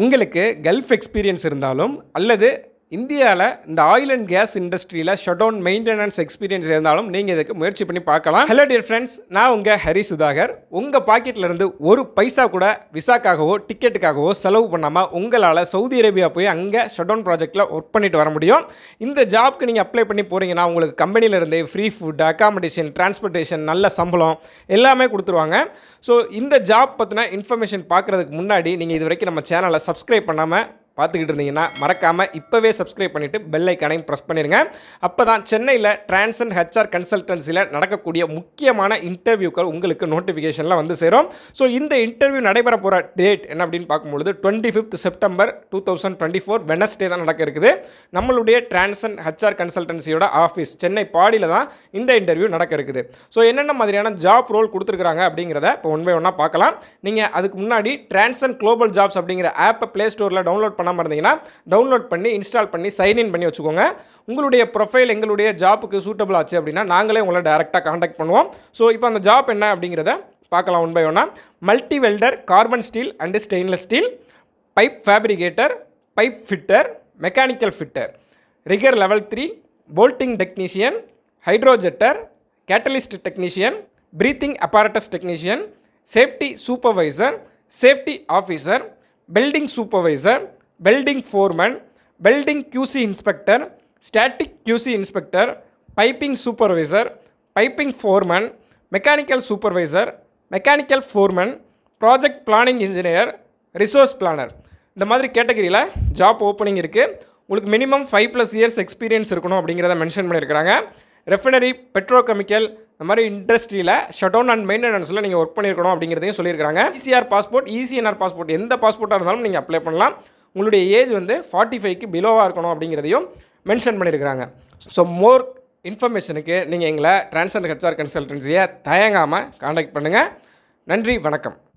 உங்களுக்கு gulf experience இருந்தாலும் அல்லது இந்தியாவில் இந்த ஆயில் அண்ட் கேஸ் இண்டஸ்ட்ரியில் ஷட் டவுன் மெயின்டெனன்ஸ் எக்ஸ்பீரியன்ஸ் இருந்தாலும் நீங்கள் இதுக்கு முயற்சி பண்ணி பார்க்கலாம். ஹலோ டியர் ஃப்ரெண்ட்ஸ், நான் உங்கள் ஹரி சுதாகர். உங்கள் பாக்கெட்லேருந்து ஒரு பைசா கூட விசாக்காகவோ டிக்கெட்டுக்காகவோ செலவு பண்ணாமல் உங்களால் சவுதி அரேபியா போய் அங்கே ஷட் டவுன் ப்ராஜெக்ட்டில் ஒர்க் பண்ணிட்டு வர முடியும். இந்த ஜாப்க்கு நீங்கள் அப்ளை பண்ணி போகிறீங்கன்னா உங்களுக்கு கம்பெனியிலேருந்து ஃப்ரீ ஃபுட், அகாமடேஷன், டிரான்ஸ்போர்ட்டேஷன், நல்ல சம்பளம் எல்லாமே கொடுத்துருவாங்க. ஸோ இந்த ஜாப் பற்றின இன்ஃபர்மேஷன் பார்க்குறதுக்கு முன்னாடி நீங்கள் இது வரைக்கும் நம்ம சேனலை சப்ஸ்கிரைப் பண்ணாமல் பார்த்துக்கிட்டு இருந்தீங்கன்னா மறக்காமல் இப்போவே சப்ஸ்கிரைப் பண்ணிவிட்டு பெல் ஐக்கானையும் ப்ரெஸ் பண்ணிடுங்க. அப்போ தான் சென்னையில் டிரான்சன் ஹெச்ஆர் கன்சல்டன்சியில் நடக்கக்கூடிய முக்கியமான இன்டர்வியூக்கள் உங்களுக்கு நோட்டிஃபிகேஷனில் வந்து சேரும். ஸோ இந்த இன்டர்வியூ நடைபெற போகிற டேட் என்ன அப்படின்னு பார்க்கும்பொழுது 25th செப்டம்பர் 2024 வெனஸ்டே தான் நடக்க இருக்குது. நம்மளுடைய டிரான்சன் ஹெச்ஆர் கன்சல்டன்சியோட ஆஃபீஸ் சென்னை பாடியில் தான் இந்த இன்டர்வியூ நடக்க இருக்குது. ஸோ என்னென்ன மாதிரியான ஜாப் ரோல் கொடுத்துருக்குறாங்க அப்படிங்கிறத இப்போ ஒன் பை ஒன்னாக பார்க்கலாம். நீங்கள் அதுக்கு முன்னாடி டிரான்சன் குளோபல் ஜாப்ஸ் அப்படிங்கிற ஆப்பை ப்ளே ஸ்டோரில் டவுன்லோட் பண்ணாமல் இருந்தீங்கன்னா டவுன்லோட் பண்ணி இன்ஸ்டால் பண்ணி சைன்இன் பண்ணி வச்சுக்கோங்க. உங்களுடைய ப்ரொஃபைல் எங்களுடைய ஜாப்புக்கு சூட்டபிள் ஆச்சு அப்படின்னா நாங்களே உங்களை டைரெக்டாக காண்டாக்ட் பண்ணுவோம். ஸோ இப்போ அந்த ஜாப் என்ன அப்படிங்கிறத பார்க்கலாம் ஒன் பை ஒன்னா. Multi welder, carbon steel and stainless steel, pipe fabricator, pipe fitter, mechanical fitter, rigger level 3, bolting technician, hydrojetter, catalyst technician, breathing apparatus technician, safety supervisor, safety officer, building supervisor, welding foreman, welding QC inspector, static QC inspector, piping supervisor, piping foreman, mechanical supervisor, mechanical foreman, project planning engineer, resource planner, இந்த மாதிரி கேட்டகரியில் job opening இருக்குது. உங்களுக்கு minimum 5+ years experience இருக்கணும் அப்படிங்கிறத mention பண்ணியிருக்கிறாங்க. Refinery, petrochemical, இந்த மாதிரி இண்டஸ்ட்ரியில் ஷட் டவுன் அண்ட் மெயின்டெனன்ஸில் நீங்கள் ஒர்க் பண்ணியிருக்கணும் அப்படிங்கிறதையும் சொல்லியிருக்காங்க. ECR பாஸ்போர்ட், ECNR பாஸ்போர்ட், எந்த பாஸ்போர்ட்டாக இருந்தாலும் நீங்கள் அப்ளை பண்ணலாம். உங்களுடைய ஏஜ் வந்து 45க்கு பிலோவாக இருக்கணும் அப்படிங்கிறதையும் மென்ஷன் பண்ணியிருக்கிறாங்க. ஸோ மோர் இன்ஃபர்மேஷனுக்கு நீங்கள் எங்களை டிரான்சன் ஹெச்ஆர் கன்சல்டன்சியை தயங்காமல் காண்டாக்ட் பண்ணுங்கள். நன்றி, வணக்கம்.